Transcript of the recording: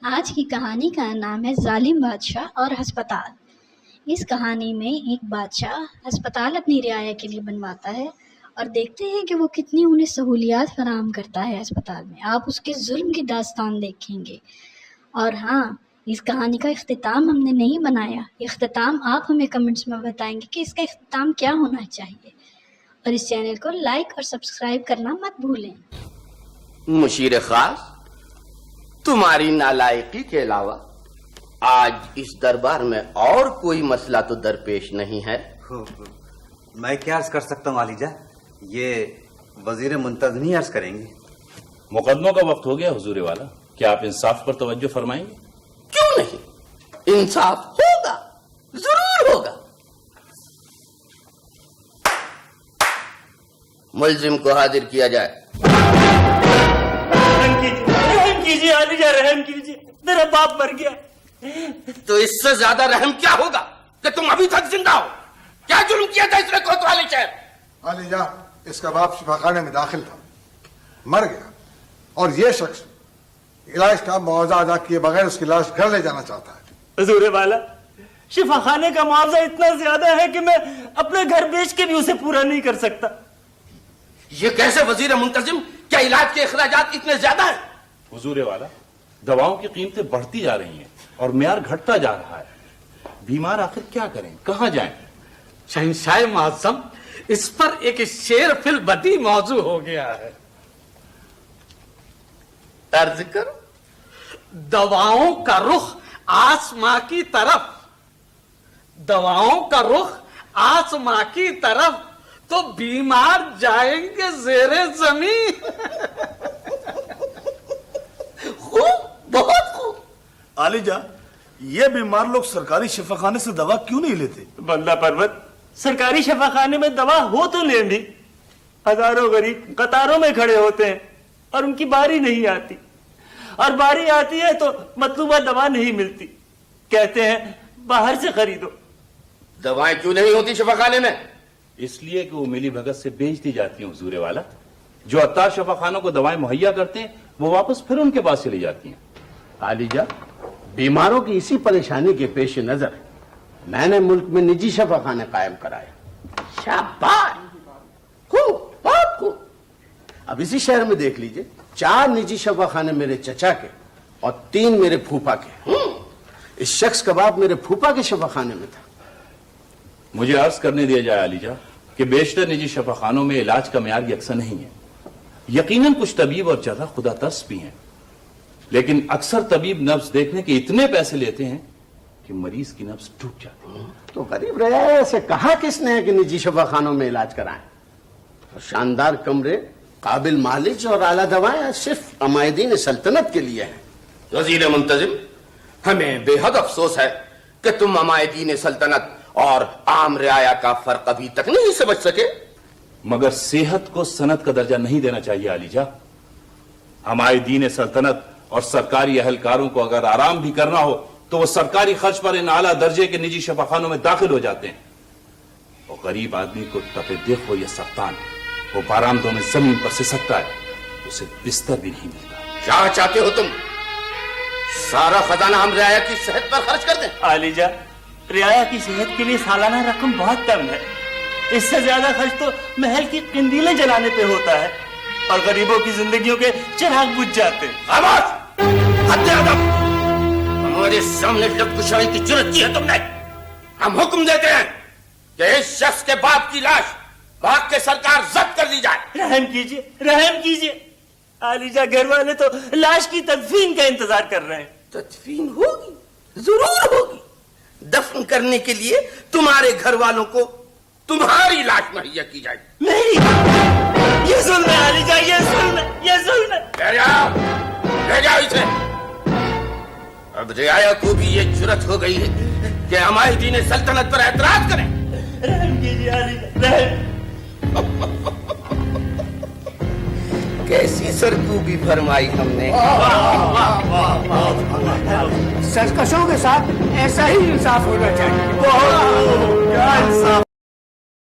آج کی کہانی کا نام ہے ظالم بادشاہ اور ہسپتال۔ اس کہانی میں ایک بادشاہ ہسپتال اپنی رعایا کے لیے بنواتا ہے اور دیکھتے ہیں کہ وہ کتنی انہیں سہولیات فراہم کرتا ہے ہسپتال میں۔ آپ اس کے ظلم کی داستان دیکھیں گے۔ اور ہاں، اس کہانی کا اختتام ہم نے نہیں بنایا، اختتام آپ ہمیں کمنٹس میں بتائیں گے کہ اس کا اختتام کیا ہونا چاہیے، اور اس چینل کو لائک اور سبسکرائب کرنا مت بھولیں۔ مشیر خاص، تمہاری نالائقی کے علاوہ آج اس دربار میں اور کوئی مسئلہ تو درپیش نہیں ہے۔ میں کیا عرض کر سکتا ہوں عالیجہ؟ یہ وزیر منتظمی عرض کریں گے۔ مقدموں کا وقت ہو گیا حضور والا، کیا آپ انصاف پر توجہ فرمائیں گے؟ کیوں نہیں؟ انصاف ہوگا، ضرور ہوگا۔ ملزم کو حاضر کیا جائے۔ رحم کیجیے عالیجہ، رحم کیجیے، میرا باپ مر گیا۔ تو اس سے زیادہ رحم کیا ہوگا کہ تم ابھی تک زندہ ہو؟ کیا جرم کیا تھا اس نے کوتوالی شہر؟ عالیجہ، اس کا باپ شفاخانے میں داخل تھا، مر گیا، اور یہ شخص علاج کا معاوضہ ادا کیے بغیر اس کی لاش گھر لے جانا چاہتا ہے۔ حضور والا، شفا خانے کا معاوضہ اتنا زیادہ ہے کہ میں اپنے گھر بیچ کے بھی اسے پورا نہیں کر سکتا۔ یہ کیسے وزیر منتظم؟ کیا علاج کے اخراجات اتنے زیادہ ہیں؟ حضور والا، دواؤں کی قیمتیں بڑھتی جا رہی ہیں اور معیار گھٹتا جا رہا ہے۔ بیمار آخر کیا کریں، کہاں جائیں؟ شہنشاہ معظم، اس پر ایک شعر فی البدیہہ موضوع ہو گیا ہے۔ عرض کرو۔ دواؤں کا رخ آسماں کی طرف، دواؤں کا رخ آسماں کی طرف، تو بیمار جائیں گے زیر زمین۔ خوب، بہت خوب۔ عالیجہ، یہ بیمار لوگ سرکاری شفاخانے سے دوا کیوں نہیں لیتے؟ بندہ پروت، سرکاری شفا خانے میں دوا ہو تو لیں بھی، ہزاروں غریب قطاروں میں کھڑے ہوتے ہیں اور ان کی باری نہیں آتی، اور باری آتی ہے تو مطلوبہ دوا نہیں ملتی، کہتے ہیں باہر سے خریدو۔ دوائیں کیوں نہیں ہوتی شفاخانے میں؟ اس لیے کہ وہ ملی بھگت سے بیچ دی جاتی ہیں حضور والا۔ جو عطار شفا خانوں کو دوائیں مہیا کرتے ہیں وہ واپس پھر ان کے پاس چلی جاتی ہیں۔ عالیجہ، بیماروں کی اسی پریشانی کے پیش نظر میں نے ملک میں نجی شفا خانے قائم کرائے۔ شاباش، خوب، بہت خوب۔ اب اسی شہر میں دیکھ لیجئے، 4 نجی شفا خانے میرے چچا کے اور 3 میرے پھوپھا کے۔ اس شخص کا باپ میرے پھوپھا کے شفا خانے میں تھا۔ مجھے عرض کرنے دیا جائے عالیجہ کہ بیشتر نجی شفا خانوں میں علاج کا معیار یکساں نہیں ہے۔ یقیناً کچھ طبیب اور جرح خدا ترس بھی ہیں، لیکن اکثر طبیب نبض دیکھنے کے اتنے پیسے لیتے ہیں کہ مریض کی نبض ٹوٹ جاتی ہے۔ تو غریب رعایا سے کہا کس نے کہ نجی شفا خانوں میں علاج کرائیں؟ اور شاندار کمرے، قابل معالج اور اعلیٰ دوائیں صرف عمائدین سلطنت کے لیے ہیں۔ وزیر منتظم، ہمیں بے حد افسوس ہے کہ تم عمائدین سلطنت اور عام رعایا کا فرق ابھی تک نہیں سمجھ سکے۔ مگر صحت کو صنعت کا درجہ نہیں دینا چاہیے عالیجہ۔ ہمارے دین سلطنت اور سرکاری اہلکاروں کو اگر آرام بھی کرنا ہو تو وہ سرکاری خرچ پر ان اعلیٰ درجے کے نجی شفاخانوں میں داخل ہو جاتے ہیں۔ اور غریب آدمی کو تپے دیکھ ہو یا سختان، وہ بارآمدوں میں زمین پر سے سکتا ہے، اسے بستر بھی نہیں ملتا۔ کیا چاہتے ہو تم؟ سارا خزانہ ہم رعایا کی صحت پر خرچ کر دیں؟ عالیجہ، رعایا کی صحت کے لیے سالانہ رقم بہت کم ہے، اس سے زیادہ خرچ تو محل کی قندیلیں جلانے پہ ہوتا ہے، اور غریبوں کی زندگیوں کے چراغ بجھ جاتے ہیں۔ خاموش! حد ادب! ہمارے سامنے لب کشائی کی جرت کی ہے تم نے؟ ہم حکم دیتے ہیں کہ اس شخص کے باپ کی لاش باغ کے سرکار ضبط کر دی جائے۔ رحم کیجیے، رحم کیجیے۔ عالیجہ، گھر والے تو لاش کی تدفین کا انتظار کر رہے ہیں۔ تدفین ہوگی، ضرور ہوگی۔ دفن کرنے کے لیے تمہارے گھر والوں کو تمہاری لاش مہیا کی جائے گی۔ میری؟ یہ ظلم ہے عالیجہ، یہ ظلم ہے، یہ ظلم ہے۔ لے جاؤ اسے۔ اب رعایا کو بھی یہ جرت ہو گئی ہے کہ عمائدین سلطنت پر اعتراض کریں۔ رحم کیجیے عالیجہ، رحم۔ کیسی سرکوبی فرمائی ہم نے۔ سرکشوں کے ساتھ ایسا ہی انصاف ہونا چاہیے۔ کیا انصاف